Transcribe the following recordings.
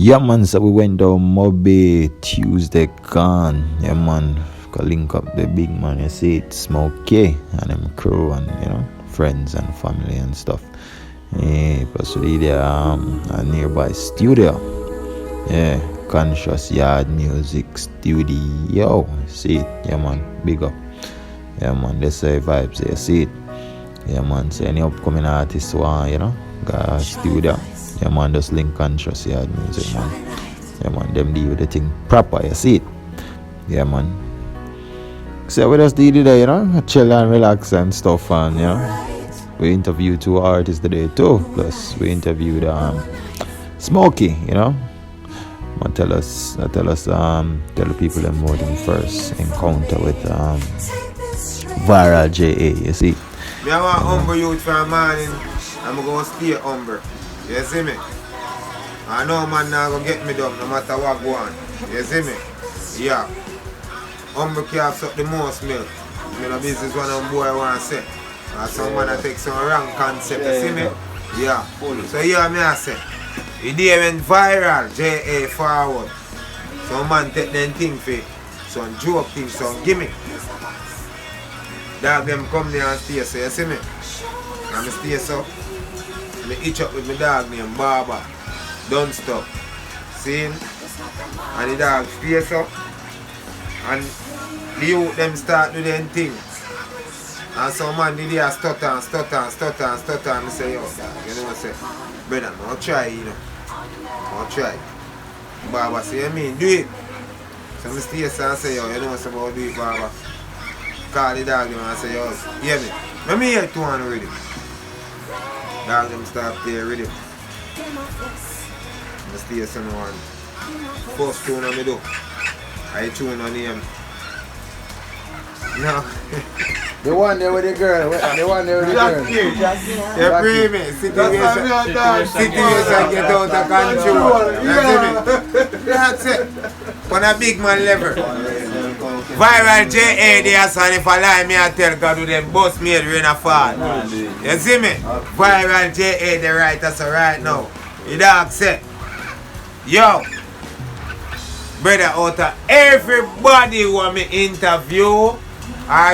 Yeah, man, so we went down Mobay Tuesday gone. Yeah, man, go link up the big man, you see it, Smokey and them crew and, friends and family and stuff. Yeah, possibly there a nearby studio. Yeah, Conscious Yard Music Studio. See it, yeah, man, big up. Yeah, man, they say vibes, you see it. Yeah, man, so any upcoming artists want, got a studio. Yeah, man, just link Conscious Yard Music, man. Yeah, man, them deal with the thing proper, you see it. Yeah, man. So we just did it there, chill and relax and stuff, and we interviewed 2 artists today too. Plus we interviewed Smokey, tell the people them more than first encounter with Viral JA, you see. Me I want humble youth for a morning. I'm gonna stay humble. You see me? I know man now gonna get me done no matter what go on. You see me? Yeah. Humble calves up the most milk. You know business one of boy want to say. And some man take some wrong concept. You see me? Yeah. So yeah, me I say. The day went viral, JA forward. Some man take them thing for some joke things, some gimmick. Dog them come there and stay so, you see me? And I stay so. I itch up with my dog named Baba. Don't stop. See him? And the dog stay so. And the youth them start do them thing. And some man did there stutter. And I say, yo, dog, you know what I say? Brother, I'll try, I'll try. Baba say, you mean, do it. So I stay so and say, yo, you know what's about do it, Baba. Call the dog them and say, yo, hear me. Let me hear 2 on rhythm. Dog them start play rhythm. I stay so one. First tune on me do. I tune on him. No. The one there with the girl. The one there with the girl. You free me. Situation get out of control. You see me? That's it. On a big man level. Viral JA there, son, if I lie, me I tell God do them boss made rain a fall. You see me? Viral JA the writer so right now. You dog say, yo, brother out of everybody who want me interview or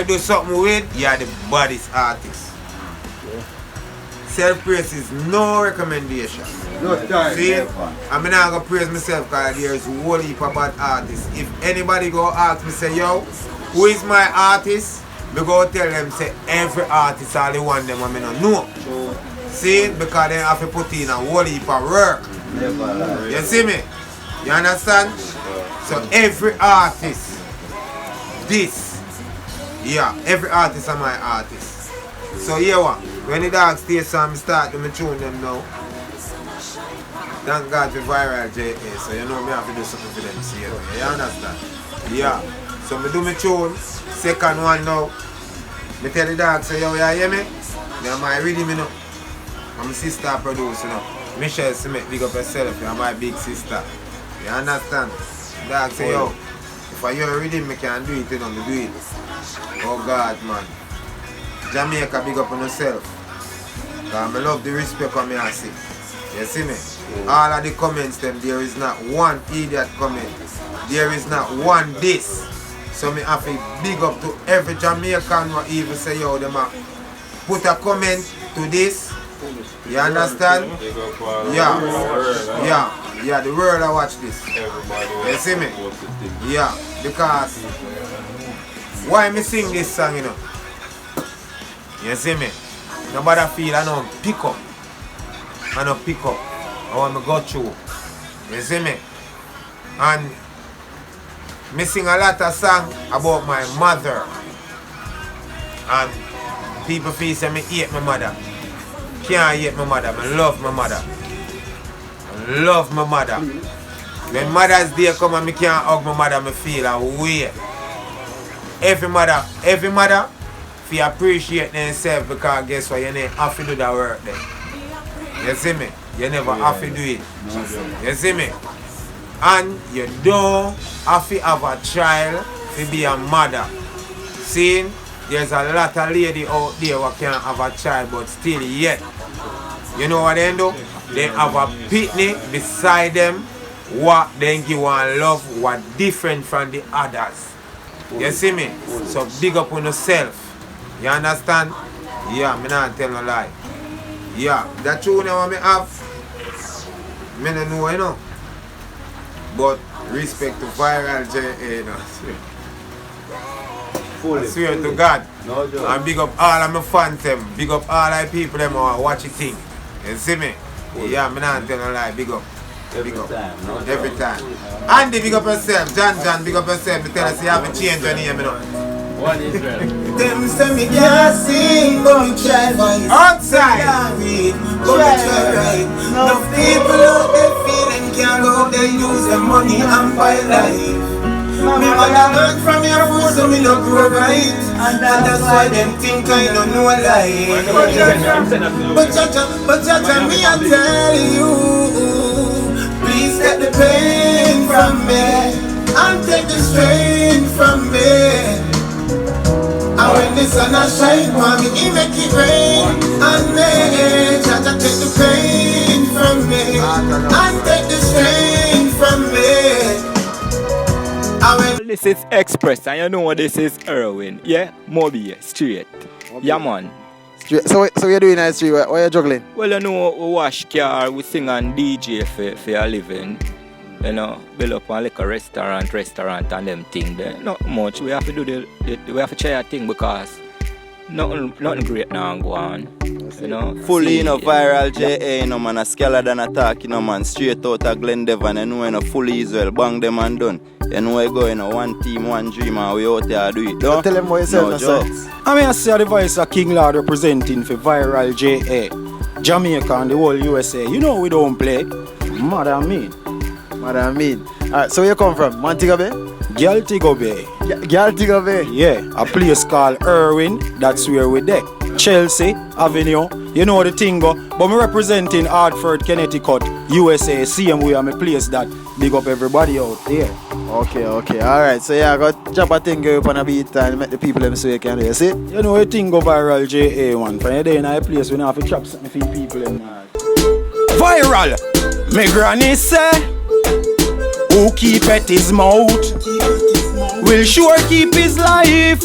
do something with, you're the baddest artist. Self-praise is no recommendation. See, I'm not going to praise myself because there's a whole heap of bad artists. If anybody go ask me, say, yo, who is my artist? We go tell them, say, every artist, all the one them I don't know. See, because they have to put in a whole heap of work. You see me? You understand? So every artist, every artist are my artist. So yeah, what? When the dog stays so I start to tune them now. Thank God for Viral JA, so you know me have to do something for them, see you understand? Yeah. So I do my tune, second one now. I tell the dog, say, yo, you hear me? You're my rhythm, I'm a sister producer, Michelle Smith, big up yourself, you're my big sister. You understand? The dog say, yo, if I hear a rhythm, I can do it, I do it. Oh God, man. Jamaica, big up on yourself. I love the respect of me I see. You see me? All of the comments them, there is not one idiot comment. There is not one this. So me have to big up to every Jamaican who even say, yo, them put a comment to this. You understand? Yeah, the world I watch this. You see me? Yeah, because why me sing this song, You see me? Nobody feel I don't pick up. I don't pick up. I want to go through. You see me? And me sing a lot of songs about my mother. And people feel say me hate my mother. Can't hate my mother. I love my mother. I love my mother. When Mother's Day come and me can't hug my mother, I feel a way. Every mother fi appreciate themselves because guess what, you never have to do that work then. You see me? You never have to do it. You see me? And you don't have to have a child to be a mother. See, there's a lot of lady out there who can't have a child but still yet. You know what they do? They have a pitney beside them what then give one love what different from the others. You see me? So big up on yourself. You understand? Yeah, me not tell no lie. Yeah, that tune what me have, me no know, you know. But respect to Viral J.A. You know. I swear to God. No joke. And big up all of my fans them. Big up all the people them who watch it thing. You see me? Yeah, me not tell no lie. Big up. Big up. Every time. Andy, big up yourself. John, big up yourself. Me tell us you have a change on here, me know. One Israel. Them say me can't sing, but me try voice. Outside. Can't read, but me try write. Enough people out there feeling can't go out there use their money and buy life. Me mother learned from your food, so me no grow right. And that's why them think I don't know life. But Jaja, me I tell you, please take the pain from me and take the strain from me. And when the sun a shine for me, he make it rain. And me, Jaja take the pain from me and take the strain from me. This is Express, and you know what this is Erwin. Yeah, Mobay, straight. Yeah, man. Straight. So what you doing in the street? What are you juggling? Well, you know, we wash car, we sing and DJ for a living. You know, build up a little restaurant and them thing there. Not much. We have to do we have to try a thing because nothing great now go on. You know, fully in a Viral J.A. you know man, a Skalla than attack, you know man, straight out of Glendevon, you know, you know, fully Israel, bang them and done. You know we go, you know, one team, one dream, and we out there do it, no? Tell them what you said, no jokes. I mean, I see the voice of King Lord representing for Viral J.A. Jamaica and the whole USA. You know we don't play. Mother I mean. Alright, so where you come from? Montego Bay? Galtigo Bay. Galtigo Bay? Yeah, a place called Irwin. That's where we there. Chelsea Avenue. You know the thing go. But me representing Hartford, Connecticut, USA. Same way I'm a place that big up everybody out there. Okay. Alright, so yeah, I got drop a thing up on a beat and make the people them so you can do you see? You know the thing go Viral J.A. man. From there in a place we have to chop something for people in Viral. Me granny say, who keep at his mouth will sure keep his life.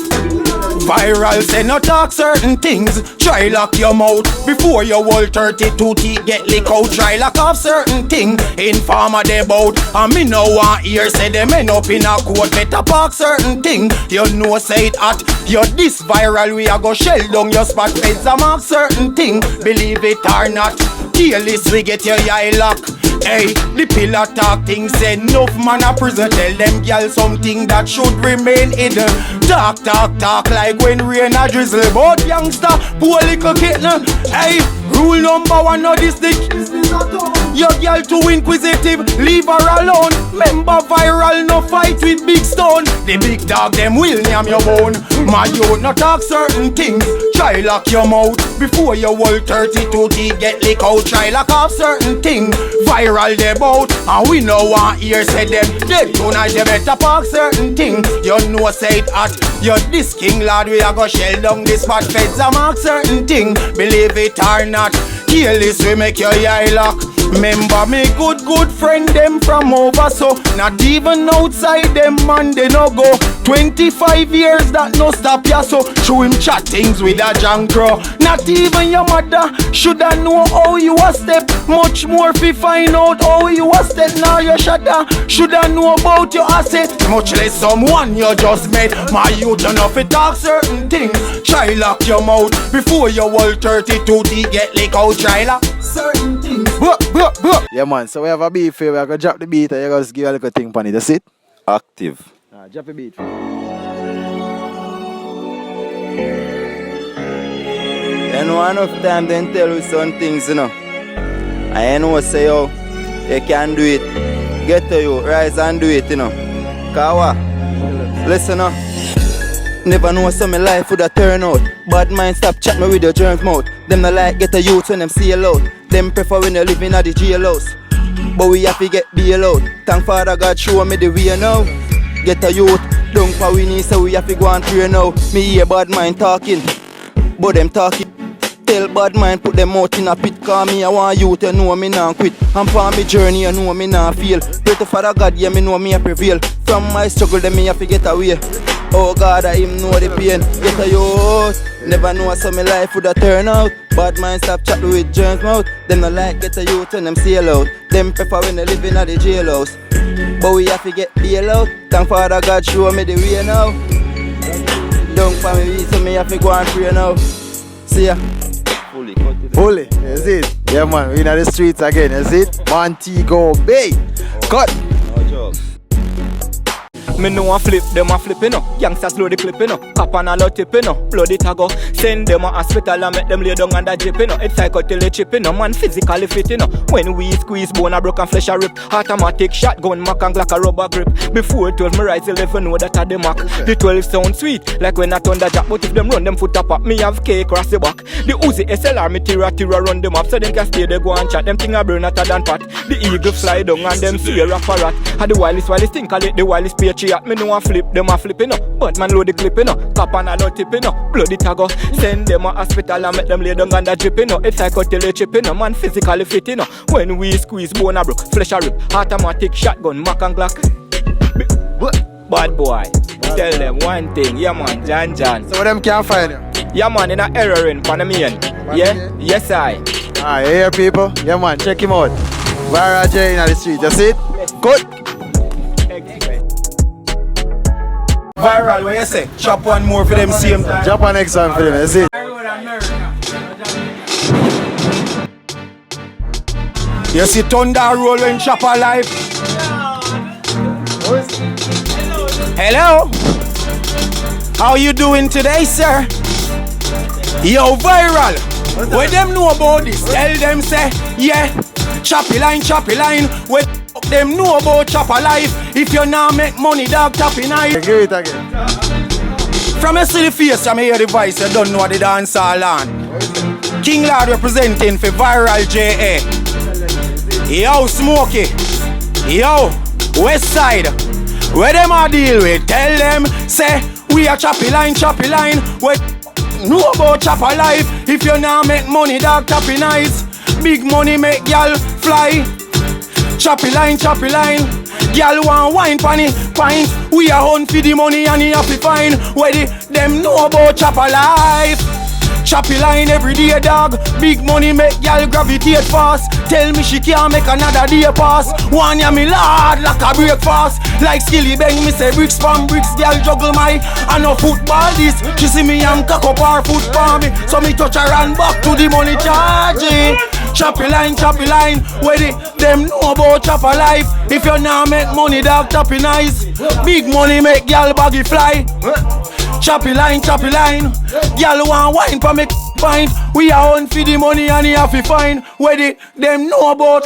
Viral say no talk certain things. Try lock your mouth before your whole 32 teeth get lick out. Try lock off certain thing. Informer they bout and me no want hear say them end up in a court. Better park certain thing. You know say it hot. You this Viral we a go shell down your spot. Feds a mark certain thing. Believe it or not. Careless we get your eye lock. Hey, the pillar talk thing say enough man a prison. Tell them girl something that should remain hidden. Talk like when rain a drizzle. But youngster, poor little kitten. Hey, rule number one no this dick. Your girl too inquisitive, leave her alone. Remember Viral no fight with big stone. The big dog them will name your bone. My youth no talk certain things. Try lock your mouth before your whole 32 teeth get lick out. Try lock off certain things. Viral they bout and we no want hear say them dead tonight. You better park certain things. You know say it hot. You this King Lord we a go shell down this spot. Feds a mark certain thing. Believe it or not. Careless we make your eye lock. Remember me good friend them from over so not even outside them man they no go. 25 years that no stop ya so show him chat things with a jankro. Not even your mother shoulda know how you a step. Much more fi find out how you a step. Now your shatter shoulda know about your asset. Much less someone you just met. My youth you know fi talk certain things. Try lock your mouth before your whole 32 teeth get lick out. Try lock certain things. Yeah man, so we have a beat for you. We're gonna drop the beat and you're gonna just give a little thing on it, that's it? Active. Drop the beat. You know enough time then tell you some things, you know. I know say yo, you can do it. Get to you, rise and do it, you know. Kawa, listen up. Never know some my life would have turn out. Bad mind stop chat me with your germs mouth. Them no like get a youth when them see you loud. Them prefer when you living at the jail house. But we have to get bail out. Thank Father God show me the way now. Get a youth, don't for we need so we have to go and pray now. Me hear bad mind talking, but them talking. tell bad mind put them out in a pit. Cause me I want you to know me nah quit. I'm for me journey, you know me nah fail. Pray to Father God, yeah me know me a prevail. From my struggle, then me have to get away. Oh God, I him know the pain. Get a youth. Never know how my life would have turn out. Bad mind stop chat with germs mouth. Them no like get a youth and them sail out. Them prefer when they living at the jailhouse. But we have to get bail out. Thank Father God show me the way now. Don't for me, so me have to go and pray now. See ya. Fully, is it? Yeah man, we in the streets again, is it? Montego Bay. Cut. No joke. Me know a flip, them a flip, you know. Youngsters blow the clip, you know. Cap and a lot tip, you know. Bloody tago. Send them a hospital and make them lay down on the jeep, you know. It's psycho till they chip, you know. Man physically fit, you know. When we squeeze bone a broken flesh a rip. Automatic shotgun, Mac and Glock a rubber grip. Before 12 me rise 11 know that a the Mac. The 12 sound sweet, like when I thunder jack. But if them run them foot up, me have cake across the back. The Uzi SLR me tira run them up. So them can stay they go and chat. Them thing a burn hotter than pot. The eagle fly down and them swear a parrot. And the wildest think I let the wildest pay tree. Me know a flip, them a flip, you know. But man load the clip, you know. Cap and a lot tip, you know. Bloody tago. Send them a hospital and make them lay down on the drip, you know. It's psycho till they chip, you know. Man physically fit, you know. When we squeeze bone a broke, flesh a rip. Automatic shotgun, Mac and Glock. Bad boy. Tell them one thing, yeah man, John. So them can't find you? Yeah man, in a error in Panamanian. Yeah? Yes I. You hear people? Yeah man, check him out. Viral J in the street, you see it? Good. Viral, what you say? Chop one more for them same time. Drop on next one for them, you see it? You see thunder roll when chop alive. Hello? How you doing today, sir? Yo, Viral. What them know about this? Tell them say, yeah. Choppy line. What them know about chop alive? If you now make money, dog, choppy knife. Give it again. From a silly face, I hear the voice, you don't know the dance all on. King Lord representing for Viral JA. Yo, Smokey. Yo, West Side. Where them a deal with? Tell them, say, we a choppy line. What know about chop alive? If you now make money, dog, choppy nice. Big money make y'all fly. Choppy line. Y'all want wine panny pint. We are on for the money and you have to find where them know about chop alive. Choppy line every day, dog. Big money make y'all gravitate fast. Tell me she can't make another day pass. One ya me lord like a breakfast. Like Skilly Bang, me say bricks from bricks. Girl juggle my and no football this. She see me and cock up her foot for me. So me touch her and back to the money charging. Choppy line, where them know about chop alive. If you now make money, dog, choppy nice. Big money make y'all baggy fly. Choppy line. Y'all want wine for me pint. We are on for the money and you have to find where them know about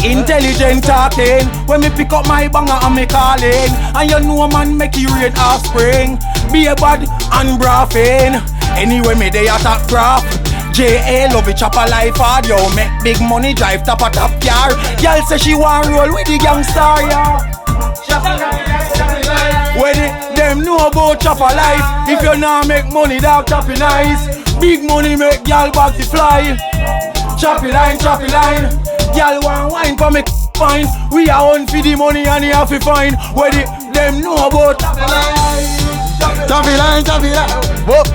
intelligent talking. When me pick up my banger and me calling. And you know man make you rain offspring. Be a bad and braffing. Anyway me they attack craft. J.A. love it chop a life hard, yo. Make big money, drive top a top car. Y'all say she want roll with the gangster, yo. Where them know about chop a life. If you not make money, dog, choppy nice. Big money make y'all back to fly. Choppy line. Y'all want wine for me fine. We are on for the money and you have to find where them know about chop a life. Choppy line. Whoop.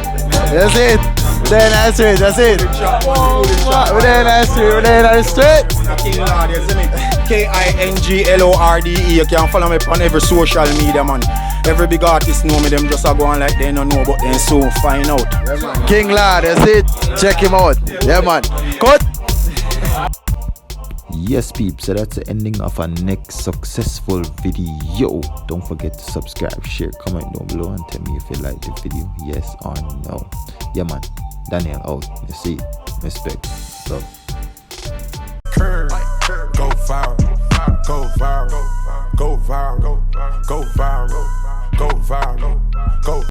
That's it. We're there in the street, that's it. We're there in the street. King Lord, you see me? KINGLORDE. You can follow me on every social media, man. Every big artist know me, them just a go on like they don't know, but then soon find out. Yeah, King Lord, that's it. Check him out. Yeah, man. Cut. Yes, peeps, so that's the ending of our next successful video. Don't forget to subscribe, share, comment down below and tell me if you like the video, yes or no. Yeah, man. Daniel out. You see, respect, love. Go viral, go viral, go viral, go viral, go viral, go viral, go.